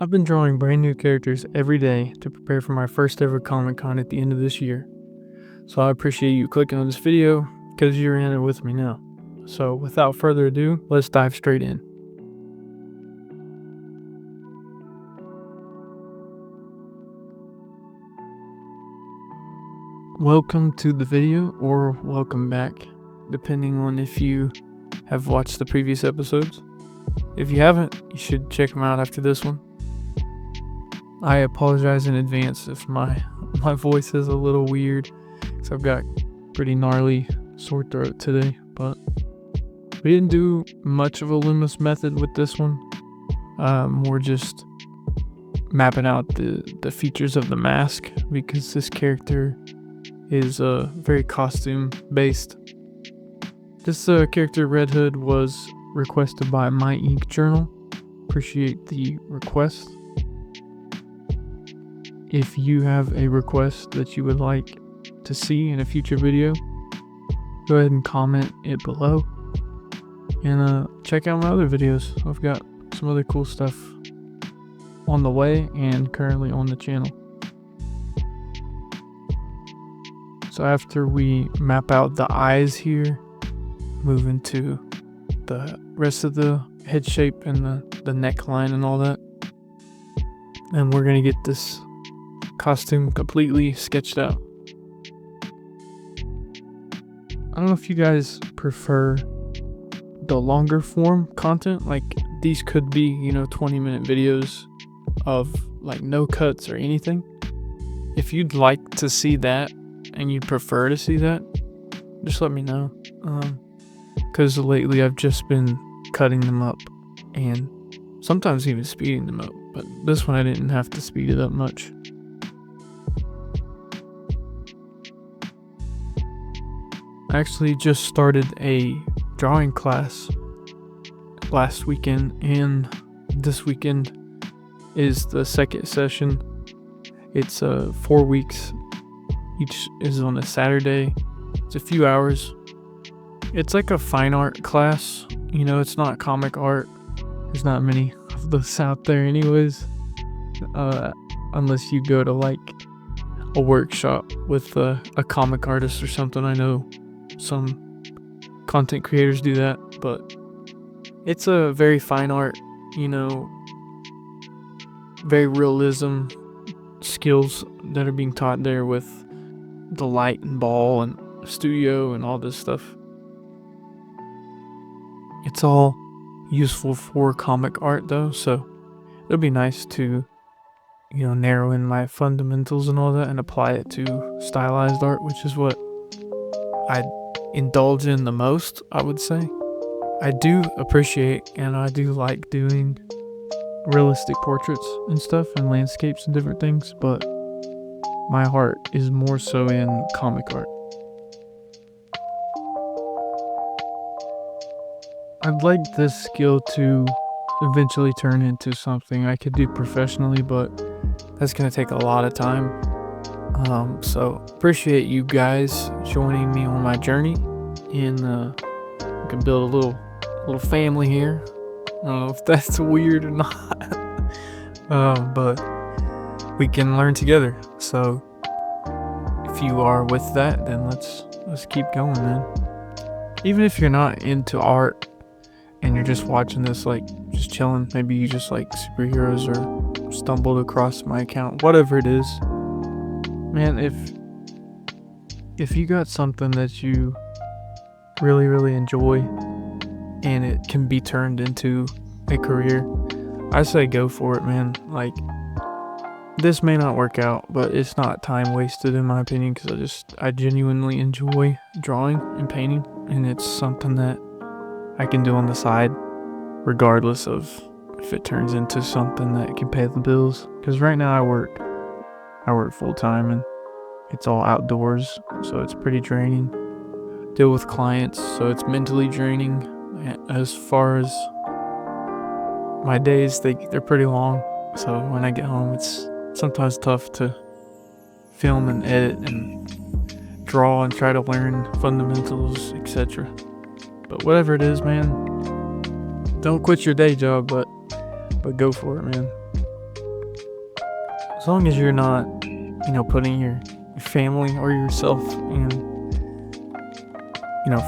I've been drawing brand new characters every day to prepare for my first ever Comic Con at the end of this year. So I appreciate you clicking on this video because you're in it with me now. So without further ado, let's dive straight in. Welcome to the video, or welcome back, depending on if you have watched the previous episodes. If you haven't, you should check them out after this one. I apologize in advance if my voice is a little weird, because I've got pretty gnarly sore throat today, but we didn't do much of a Loomis method with this one. More just mapping out the features of the mask, because this character is very costume based. This character Red Hood was requested by My Ink Journal. Appreciate the request. If you have a request that you would like to see in a future video, go ahead and comment it below. And check out my other videos. I've got some other cool stuff on the way and currently on the channel. So after we map out the eyes here, move into the rest of the head shape and the neckline and all that. And we're going to get this costume completely sketched out. I don't know if you guys prefer the longer form content. Like, these could be, 20-minute videos of like no cuts or anything. If you'd like to see that and you'd prefer to see that, just let me know. Because lately I've just been cutting them up and sometimes even speeding them up. But this one I didn't have to speed it up much. I actually just started a drawing class last weekend, and this weekend is the second session. It's 4 weeks. Each is on a Saturday. It's a few hours. It's like a fine art class. It's not comic art. There's not many of those out there anyways. Unless you go to like a workshop with a comic artist or something. I know some content creators do that, but it's a very fine art, very realism skills that are being taught there with the light and ball and studio and all this stuff. It's all useful for comic art though, so it'll be nice to narrow in my fundamentals and all that and apply it to stylized art, which is what I indulge in the most, I would say. I do appreciate and I do like doing realistic portraits and stuff and landscapes and different things, but my heart is more so in comic art. I'd like this skill to eventually turn into something I could do professionally, but that's going to take a lot of time. So appreciate you guys joining me on my journey, and we can build a little family here. I don't know if that's weird or not, but we can learn together. So if you are with that, then let's keep going, man. Even if you're not into art and you're just watching this, like just chilling, maybe you just like superheroes or stumbled across my account, whatever it is. Man, if you got something that you really, really enjoy and it can be turned into a career, I say go for it, man. Like, this may not work out, but it's not time wasted in my opinion, because I genuinely enjoy drawing and painting, and it's something that I can do on the side regardless of if it turns into something that can pay the bills. Because right now I work full time and it's all outdoors, so it's pretty draining. Deal with clients, so it's mentally draining. As far as my days, they're pretty long, so when I get home it's sometimes tough to film and edit and draw and try to learn fundamentals, etc. But whatever it is, man, don't quit your day job, but go for it, man. as long as you're not, putting your family or yourself in,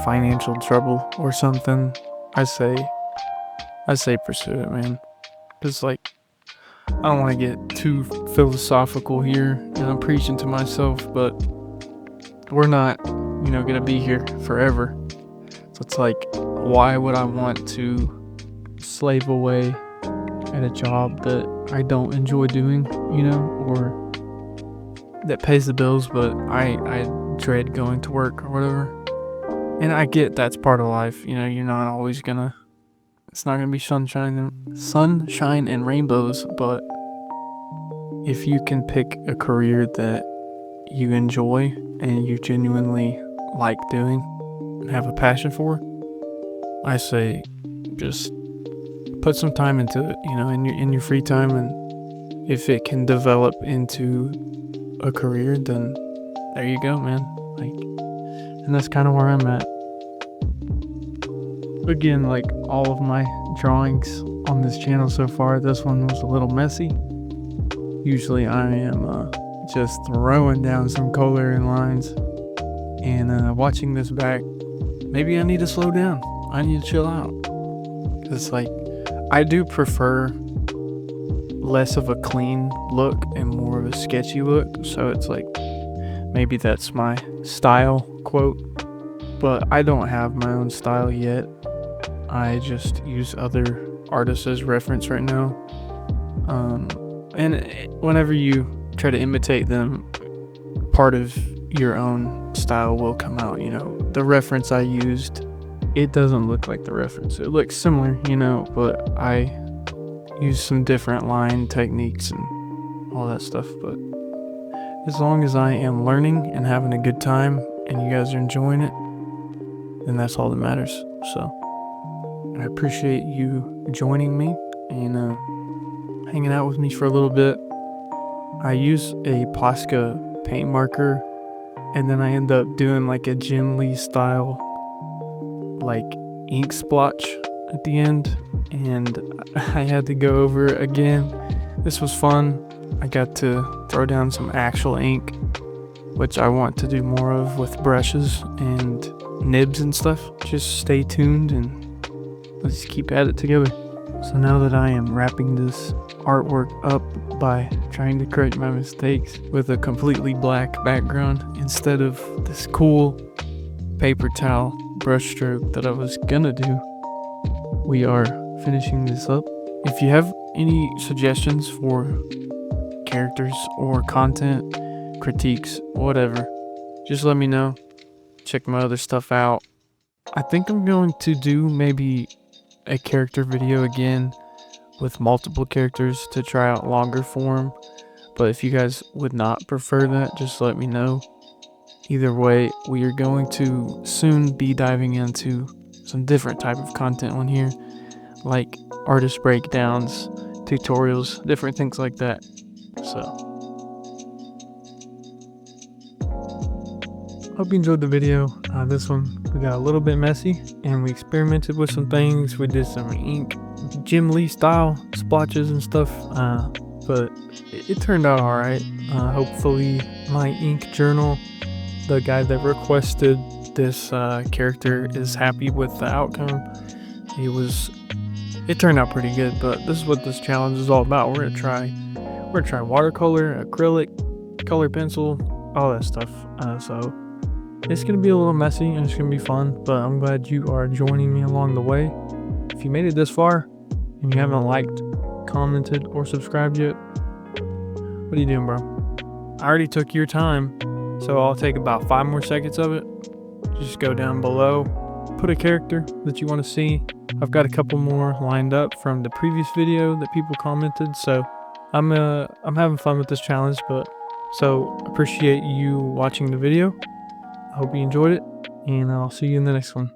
financial trouble or something, I say pursue it, man. Cause like, I don't want to get too philosophical here, and I'm preaching to myself, but we're not, gonna be here forever. So it's like, why would I want to slave away at a job that I don't enjoy doing, or that pays the bills, but I dread going to work or whatever. And I get that's part of life, you're not always gonna, it's not gonna be sunshine and rainbows, but if you can pick a career that you enjoy and you genuinely like doing and have a passion for, I say just put some time into it, in your free time, and if it can develop into a career, then there you go, man. Like, and that's kind of where I'm at. Again, like all of my drawings on this channel so far, this one was a little messy. Usually I am just throwing down some color and lines, and watching this back, maybe I need to slow down. I need to chill out. It's like, I do prefer less of a clean look and more of a sketchy look, so it's like, maybe that's my style, quote, but I don't have my own style yet. I just use other artists as reference right now. And whenever you try to imitate them, part of your own style will come out, The reference I used, it doesn't look like the reference. It looks similar, but I use some different line techniques and all that stuff. But as long as I am learning and having a good time and you guys are enjoying it, then that's all that matters. So I appreciate you joining me and hanging out with me for a little bit. I use a Posca paint marker, and then I end up doing like a Jim Lee style like ink splotch at the end, and I had to go over it again. This was fun. I got to throw down some actual ink, which I want to do more of with brushes and nibs and stuff. Just stay tuned and let's keep at it together. So now that I am wrapping this artwork up by trying to correct my mistakes with a completely black background instead of this cool paper towel brushstroke that I was gonna do, we are finishing this up. If you have any suggestions for characters or content, critiques, whatever, just let me know. Check my other stuff out. I think I'm going to do maybe a character video again with multiple characters to try out longer form, but if you guys would not prefer that, just let me know. Either way, we are going to soon be diving into some different type of content on here, like artist breakdowns, tutorials, different things like that. So hope you enjoyed the video. This one, we got a little bit messy and we experimented with some things. We did some ink, Jim Lee style splotches and stuff, but it turned out all right. Hopefully my ink journal, the guy that requested this character, is happy with the outcome. It turned out pretty good, but this is what this challenge is all about. We're gonna try watercolor, acrylic, color pencil, all that stuff. So it's gonna be a little messy and it's gonna be fun, but I'm glad you are joining me along the way. If you made it this far and you haven't liked, commented, or subscribed yet, what are you doing, bro? I already took your time, so I'll take about 5 more seconds of it. Just go down below, put a character that you want to see. I've got a couple more lined up from the previous video that people commented, so I'm having fun with this challenge. But so appreciate you watching the video. I hope you enjoyed it, and I'll see you in the next one.